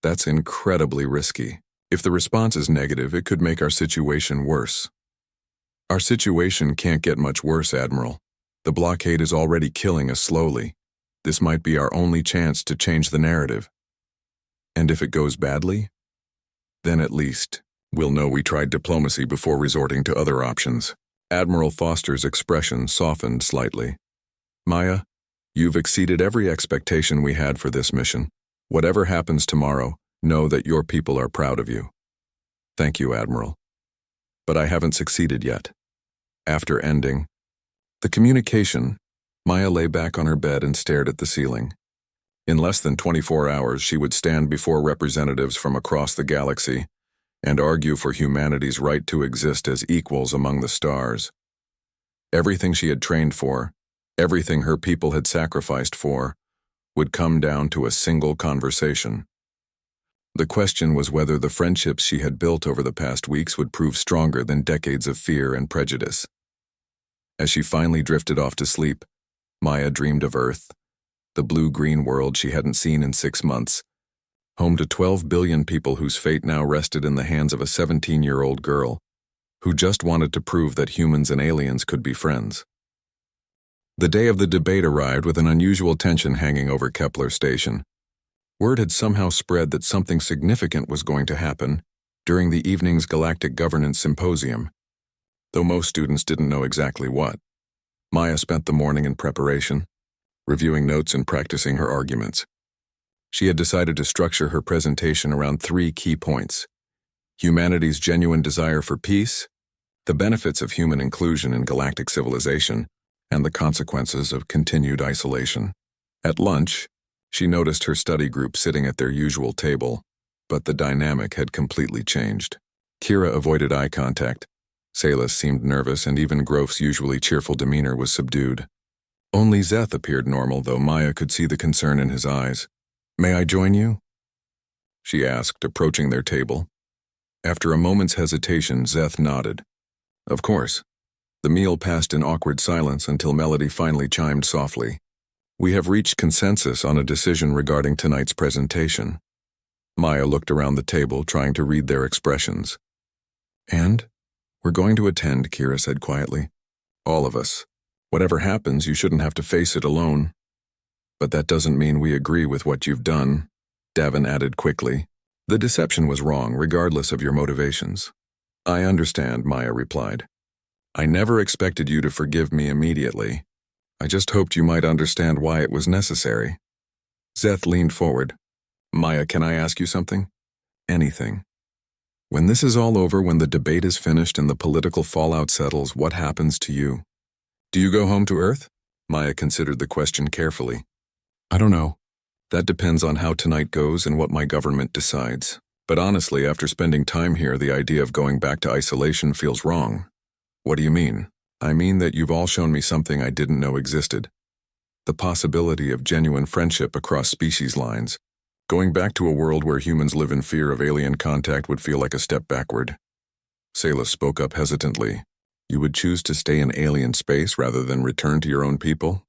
A: that's incredibly risky. If the response is negative, it could make our situation worse." "Our situation can't get much worse, Admiral. The blockade is already killing us slowly. This might be our only chance to change the narrative. And if it goes badly, then at least we'll know we tried diplomacy before resorting to other options." Admiral Foster's expression softened slightly. "Maya, you've exceeded every expectation we had for this mission. Whatever happens tomorrow, know that your people are proud of you." "Thank you, Admiral. But I haven't succeeded yet." After ending the communication, Maya lay back on her bed and stared at the ceiling. In less than 24 hours, she would stand before representatives from across the galaxy and argue for humanity's right to exist as equals among the stars. Everything she had trained for, everything her people had sacrificed for, would come down to a single conversation. The question was whether the friendships she had built over the past weeks would prove stronger than decades of fear and prejudice. As she finally drifted off to sleep, Maya dreamed of Earth, the blue-green world she hadn't seen in 6 months, home to 12 billion people whose fate now rested in the hands of a 17-year-old girl who just wanted to prove that humans and aliens could be friends. The day of the debate arrived with an unusual tension hanging over Kepler Station. Word had somehow spread that something significant was going to happen during the evening's Galactic Governance Symposium, though most students didn't know exactly what. Maya spent the morning in preparation, reviewing notes and practicing her arguments. She had decided to structure her presentation around 3 key points: humanity's genuine desire for peace, the benefits of human inclusion in galactic civilization, and the consequences of continued isolation. At lunch, she noticed her study group sitting at their usual table, but the dynamic had completely changed. Kira avoided eye contact. Salas seemed nervous, and even Grof's usually cheerful demeanor was subdued. Only Zeth appeared normal, though Maya could see the concern in his eyes. "May I join you?" she asked, approaching their table. After a moment's hesitation, Zeth nodded. "Of course." The meal passed in awkward silence until Melody finally chimed softly. "We have reached consensus on a decision regarding tonight's presentation." Maya looked around the table, trying to read their expressions. "And? We're going to attend," Kira said quietly. "All of us. Whatever happens, you shouldn't have to face it alone." "But that doesn't mean we agree with what you've done," Davin added quickly. "The deception was wrong, regardless of your motivations." "I understand," Maya replied. "I never expected you to forgive me immediately. I just hoped you might understand why it was necessary." Zeth leaned forward. "Maya, can I ask you something?" "Anything." "When this is all over, when the debate is finished and the political fallout settles, what happens to you? Do you go home to Earth?" Maya considered the question carefully. "I don't know. That depends on how tonight goes and what my government decides. But honestly, after spending time here, the idea of going back to isolation feels wrong. What do you mean? I mean that you've all shown me something I didn't know existed. The possibility of genuine friendship across species lines. Going back to a world where humans live in fear of alien contact would feel like a step backward. Sayla spoke up hesitantly. You would choose to stay in alien space rather than return to your own people?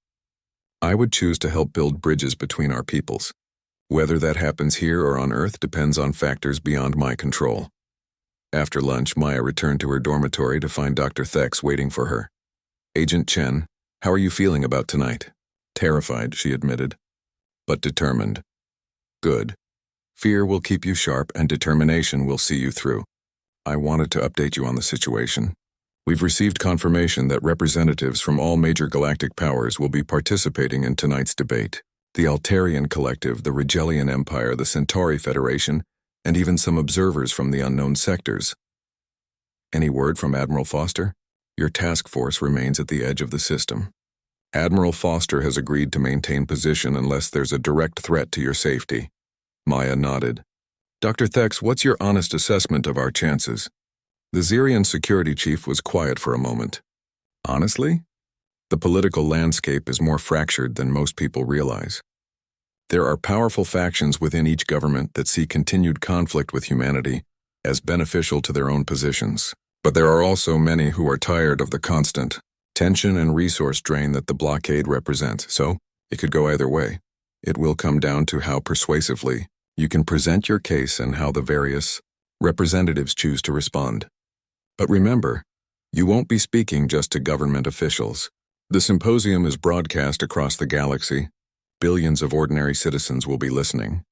A: I would choose to help build bridges between our peoples. Whether that happens here or on Earth depends on factors beyond my control. After lunch, Maya returned to her dormitory to find Dr. Thex waiting for her. Agent Chen, how are you feeling about tonight? Terrified, she admitted, but determined. Good. Fear will keep you sharp and determination will see you through. I wanted to update you on the situation. We've received confirmation that representatives from all major galactic powers will be participating in tonight's debate. The Altarian Collective, the Rigelian Empire, the Centauri Federation, and even some observers from the unknown sectors. Any word from Admiral Foster? Your task force remains at the edge of the system. Admiral Foster has agreed to maintain position unless there's a direct threat to your safety. Maya nodded. Dr. Thex, what's your honest assessment of our chances? The Xerian security chief was quiet for a moment. Honestly? The political landscape is more fractured than most people realize. There are powerful factions within each government that see continued conflict with humanity as beneficial to their own positions. But there are also many who are tired of the constant tension and resource drain that the blockade represents, so it could go either way. It will come down to how persuasively you can present your case and how the various representatives choose to respond. But remember, you won't be speaking just to government officials. The symposium is broadcast across the galaxy. Billions of ordinary citizens will be listening.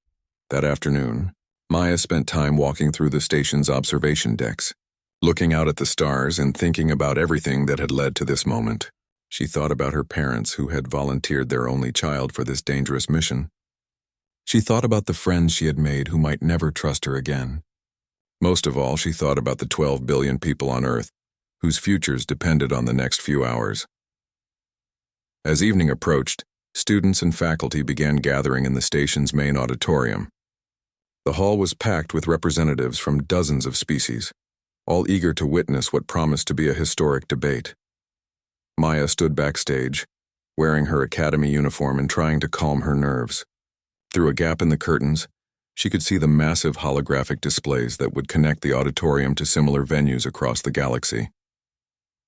A: That afternoon, Maya spent time walking through the station's observation decks, looking out at the stars and thinking about everything that had led to this moment. She thought about her parents who had volunteered their only child for this dangerous mission. She thought about the friends she had made who might never trust her again. Most of all, she thought about the 12 billion people on Earth, whose futures depended on the next few hours. As evening approached, students and faculty began gathering in the station's main auditorium. The hall was packed with representatives from dozens of species, all eager to witness what promised to be a historic debate. Maya stood backstage, wearing her academy uniform and trying to calm her nerves. Through a gap in the curtains, she could see the massive holographic displays that would connect the auditorium to similar venues across the galaxy.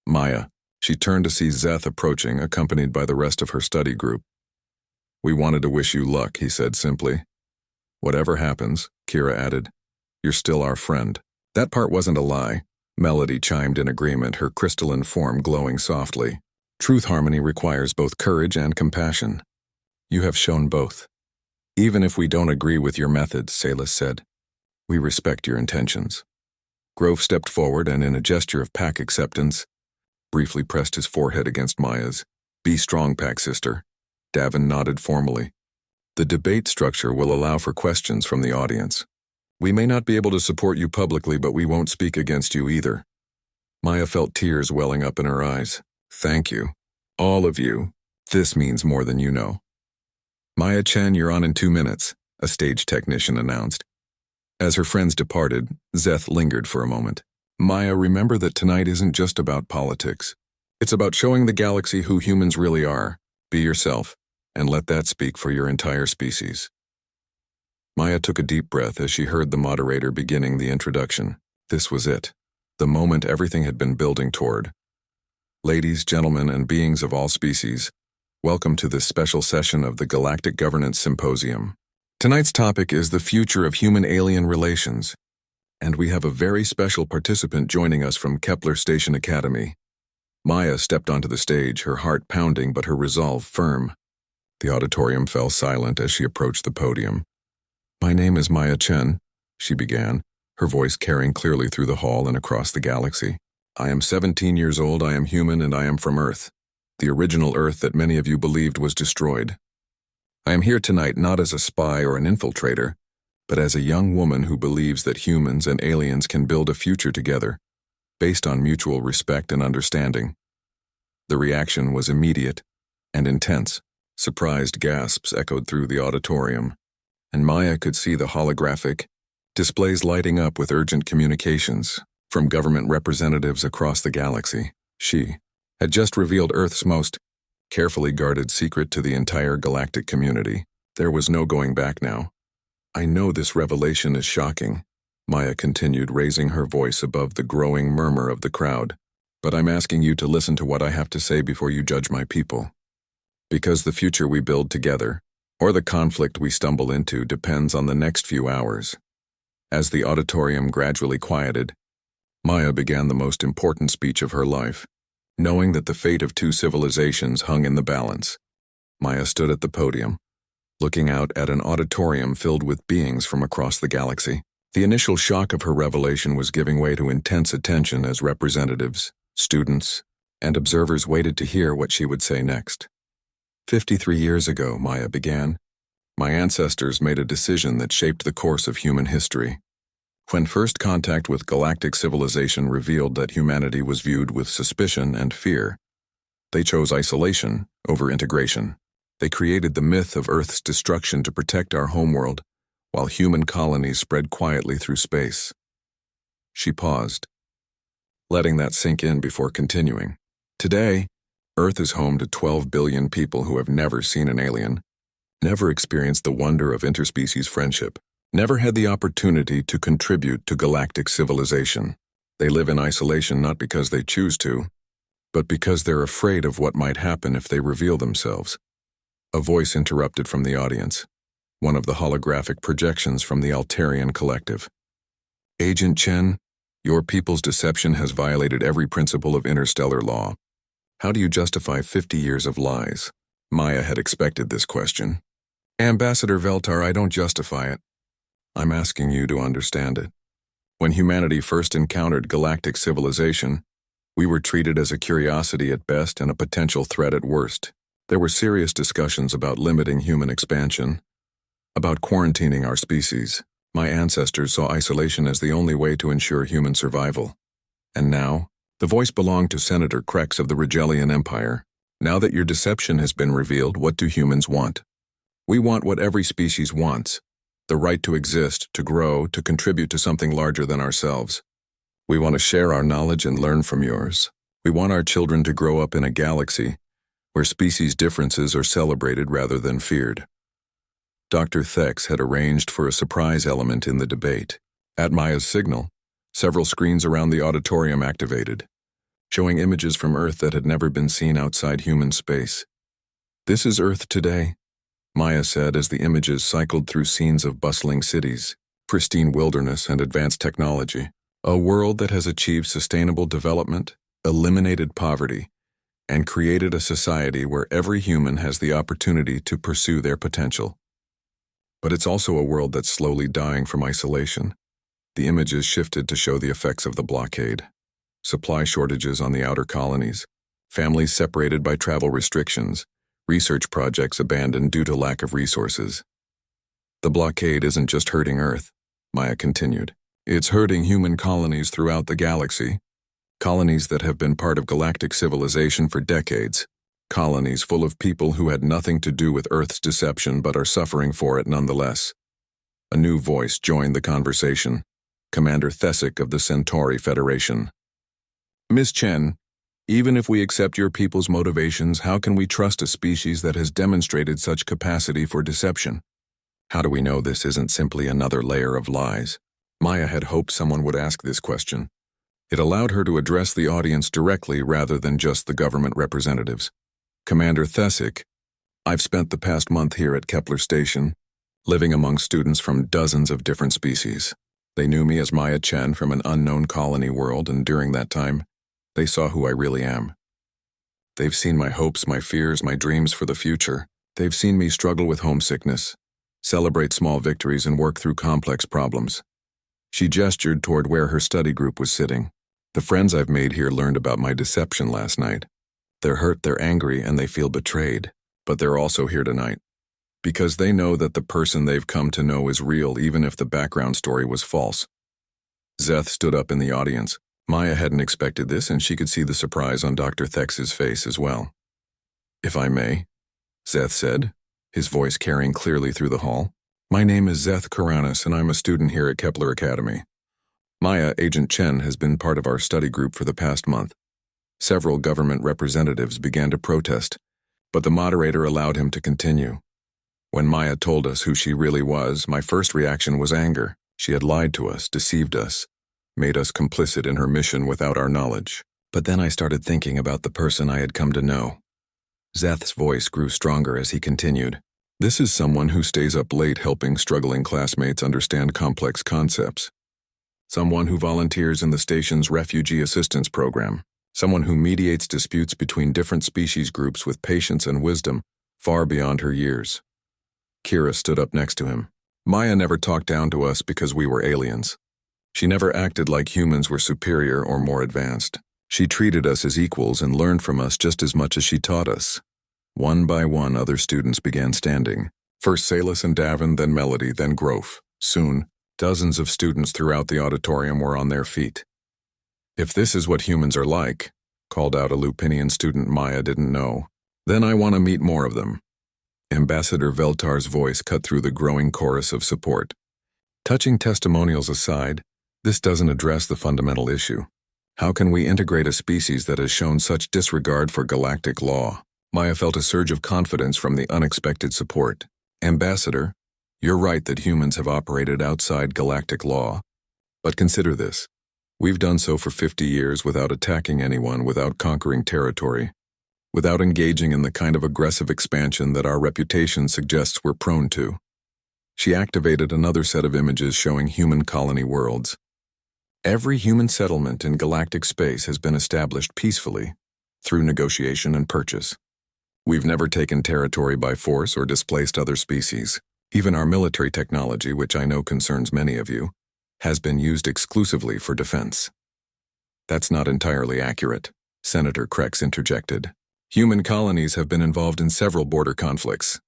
A: Maya, she turned to see Zeth approaching, accompanied by the rest of her study group. We wanted to wish you luck, he said simply. Whatever happens, Kira added, you're still our friend. That part wasn't a lie. Melody chimed in agreement, her crystalline form glowing softly. Truth harmony requires both courage and compassion. You have shown both. Even if we don't agree with your methods, Salus said, we respect your intentions. Grove stepped forward and, in a gesture of pack acceptance, briefly pressed his forehead against Maya's. Be strong, pack sister. Davin nodded formally. The debate structure will allow for questions from the audience. We may not be able to support you publicly, but we won't speak against you either. Maya felt tears welling up in her eyes. Thank you. All of you. This means more than you know. Maya Chen, you're on in 2 minutes, a stage technician announced. As her friends departed, Zeth lingered for a moment. Maya, remember that tonight isn't just about politics. It's about showing the galaxy who humans really are. Be yourself, and let that speak for your entire species. Maya took a deep breath as she heard the moderator beginning the introduction. This was it, the moment everything had been building toward. Ladies, gentlemen, and beings of all species, welcome to this special session of the Galactic Governance Symposium. Tonight's topic is the future of human-alien relations, and we have a very special participant joining us from Kepler Station Academy. Maya stepped onto the stage, her heart pounding but her resolve firm. The auditorium fell silent as she approached the podium. My name is Maya Chen, she began, her voice carrying clearly through the hall and across the galaxy. I am 17 years old, I am human, and I am from Earth, the original Earth that many of you believed was destroyed. I am here tonight not as a spy or an infiltrator, but as a young woman who believes that humans and aliens can build a future together, based on mutual respect and understanding. The reaction was immediate and intense. Surprised gasps echoed through the auditorium, and Maya could see the holographic displays lighting up with urgent communications from government representatives across the galaxy. She had just revealed Earth's most carefully guarded secret to the entire galactic community. There was no going back now. I know this revelation is shocking, Maya continued, raising her voice above the growing murmur of the crowd. But I'm asking you to listen to what I have to say before you judge my people. Because the future we build together, or the conflict we stumble into, depends on the next few hours. As the auditorium gradually quieted, Maya began the most important speech of her life. Knowing that the fate of two civilizations hung in the balance, Maya stood at the podium, looking out at an auditorium filled with beings from across the galaxy. The initial shock of her revelation was giving way to intense attention as representatives, students, and observers waited to hear what she would say next. 53 years ago, Maya began, my ancestors made a decision that shaped the course of human history. When first contact with galactic civilization revealed that humanity was viewed with suspicion and fear, they chose isolation over integration. They created the myth of Earth's destruction to protect our homeworld, while human colonies spread quietly through space. She paused, letting that sink in before continuing. Today, Earth is home to 12 billion people who have never seen an alien, never experienced the wonder of interspecies friendship, never had the opportunity to contribute to galactic civilization. They live in isolation not because they choose to, but because they're afraid of what might happen if they reveal themselves. A voice interrupted from the audience, one of the holographic projections from the Altarian Collective. Agent Chen, your people's deception has violated every principle of interstellar law. How do you justify 50 years of lies? Maya had expected this question. Ambassador Veltar, I don't justify it. I'm asking you to understand it. When humanity first encountered galactic civilization, we were treated as a curiosity at best and a potential threat at worst. There were serious discussions about limiting human expansion, about quarantining our species. My ancestors saw isolation as the only way to ensure human survival. And now, the voice belonged to Senator Krex of the Regellian Empire. Now that your deception has been revealed, what do humans want? We want what every species wants, the right to exist, to grow, to contribute to something larger than ourselves. We want to share our knowledge and learn from yours. We want our children to grow up in a galaxy where species differences are celebrated rather than feared. Dr. Thex had arranged for a surprise element in the debate. At Maya's signal, several screens around the auditorium activated, showing images from Earth that had never been seen outside human space. This is Earth today, Maya said as the images cycled through scenes of bustling cities, pristine wilderness, and advanced technology. A world that has achieved sustainable development, eliminated poverty, and created a society where every human has the opportunity to pursue their potential. But it's also a world that's slowly dying from isolation. The images shifted to show the effects of the blockade. Supply shortages on the outer colonies, families separated by travel restrictions, research projects abandoned due to lack of resources. The blockade isn't just hurting Earth, Maya continued. It's hurting human colonies throughout the galaxy. Colonies that have been part of galactic civilization for decades. Colonies full of people who had nothing to do with Earth's deception but are suffering for it nonetheless. A new voice joined the conversation. Commander Thesic of the Centauri Federation. Miss Chen, even if we accept your people's motivations, how can we trust a species that has demonstrated such capacity for deception? How do we know this isn't simply another layer of lies? Maya had hoped someone would ask this question. It allowed her to address the audience directly rather than just the government representatives. Commander Thesic, I've spent the past month here at Kepler Station, living among students from dozens of different species. They knew me as Maya Chen from an unknown colony world, and during that time, they saw who I really am. They've seen my hopes, my fears, my dreams for the future. They've seen me struggle with homesickness, celebrate small victories, and work through complex problems. She gestured toward where her study group was sitting. The friends I've made here learned about my deception last night. They're hurt, they're angry, and they feel betrayed. But they're also here tonight because they know that the person they've come to know is real, even if the background story was false. Zeth stood up in the audience. Maya hadn't expected this, and she could see the surprise on Dr. Thex's face as well. If I may, Zeth said, his voice carrying clearly through the hall. My name is Zeth Karanis, and I'm a student here at Kepler Academy. Maya, Agent Chen, has been part of our study group for the past month. Several government representatives began to protest, but the moderator allowed him to continue. When Maya told us who she really was, my first reaction was anger. She had lied to us, deceived us, made us complicit in her mission without our knowledge. But then I started thinking about the person I had come to know. Zeth's voice grew stronger as he continued. This is someone who stays up late helping struggling classmates understand complex concepts. Someone who volunteers in the station's refugee assistance program. Someone who mediates disputes between different species groups with patience and wisdom far beyond her years. Kira stood up next to him. Maya never talked down to us because we were aliens. She never acted like humans were superior or more advanced. She treated us as equals and learned from us just as much as she taught us. One by one, other students began standing. First Salus and Davin, then Melody, then Grove. Soon, dozens of students throughout the auditorium were on their feet. If this is what humans are like, called out a Lupinian student Maya didn't know, then I want to meet more of them. Ambassador Veltar's voice cut through the growing chorus of support. Touching testimonials aside, this doesn't address the fundamental issue. How can we integrate a species that has shown such disregard for galactic law? Maya felt a surge of confidence from the unexpected support. Ambassador, you're right that humans have operated outside galactic law. But consider this. We've done so for 50 years without attacking anyone, without conquering territory, without engaging in the kind of aggressive expansion that our reputation suggests we're prone to. She activated another set of images showing human colony worlds. Every human settlement in galactic space has been established peacefully, through negotiation and purchase. We've never taken territory by force or displaced other species. Even our military technology, which I know concerns many of you, has been used exclusively for defense. That's not entirely accurate, Senator Krex interjected. Human colonies have been involved in several border conflicts.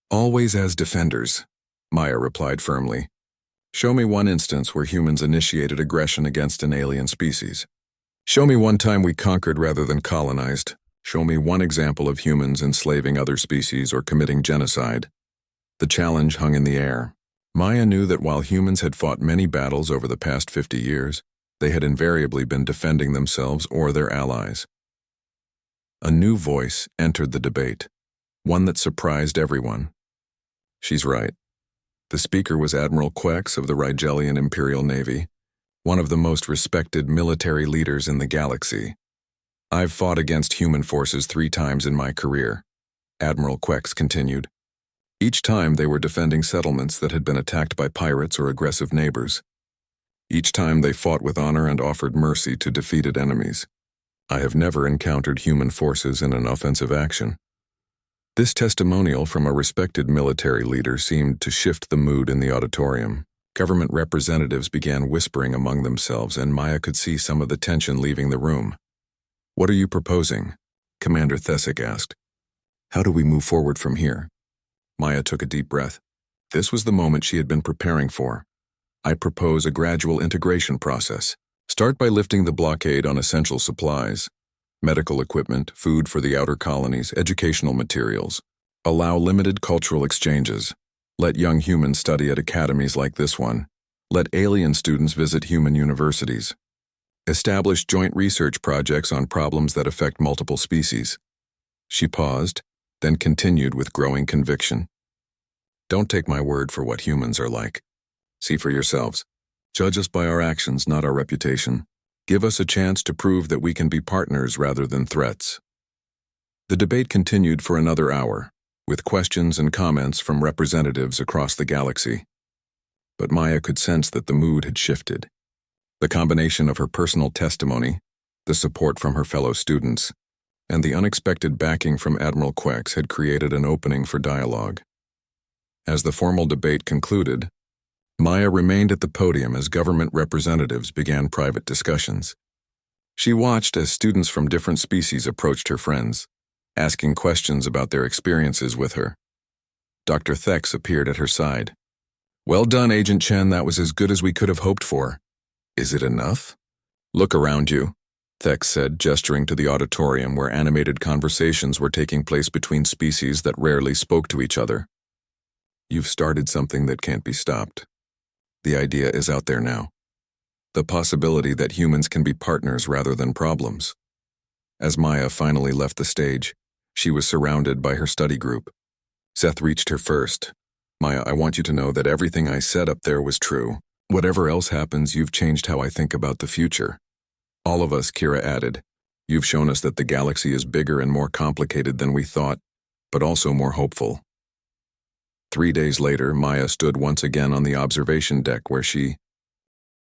A: Always as defenders, Maya replied firmly. Show me one instance where humans initiated aggression against an alien species. Show me one time we conquered rather than colonized. Show me one example of humans enslaving other species or committing genocide. The challenge hung in the air. Maya knew that while humans had fought many battles over the past 50 years, they had invariably been defending themselves or their allies. A new voice entered the debate, one that surprised everyone. She's right. The speaker was Admiral Quex of the Rigelian Imperial Navy, one of the most respected military leaders in the galaxy. I've fought against human forces 3 times in my career, Admiral Quex continued. Each time they were defending settlements that had been attacked by pirates or aggressive neighbors. Each time they fought with honor and offered mercy to defeated enemies. I have never encountered human forces in an offensive action. This testimonial from a respected military leader seemed to shift the mood in the auditorium. Government representatives began whispering among themselves, and Maya could see some of the tension leaving the room. What are you proposing? Commander Thesic asked. How do we move forward from here? Maya took a deep breath. This was the moment she had been preparing for. I propose a gradual integration process. Start by lifting the blockade on essential supplies, medical equipment, food for the outer colonies, educational materials. Allow limited cultural exchanges. Let young humans study at academies like this one. Let alien students visit human universities. Establish joint research projects on problems that affect multiple species. She paused, then continued with growing conviction. Don't take my word for what humans are like. See for yourselves. Judge us by our actions, not our reputation. Give us a chance to prove that we can be partners rather than threats. The debate continued for another hour, with questions and comments from representatives across the galaxy. But Maya could sense that the mood had shifted. The combination of her personal testimony, the support from her fellow students, and the unexpected backing from Admiral Quex had created an opening for dialogue. As the formal debate concluded, Maya remained at the podium as government representatives began private discussions. She watched as students from different species approached her friends, asking questions about their experiences with her. Dr. Thex appeared at her side. Well done, Agent Chen, that was as good as we could have hoped for. Is it enough? Look around you, Thex said, gesturing to the auditorium where animated conversations were taking place between species that rarely spoke to each other. You've started something that can't be stopped. The idea is out there now. The possibility that humans can be partners rather than problems. As Maya finally left the stage, she was surrounded by her study group. Seth reached her first. Maya, I want you to know that everything I said up there was true. Whatever else happens, you've changed how I think about the future. All of us, Kira added. You've shown us that the galaxy is bigger and more complicated than we thought, but also more hopeful. 3 days later, Maya stood once again on the observation deck where she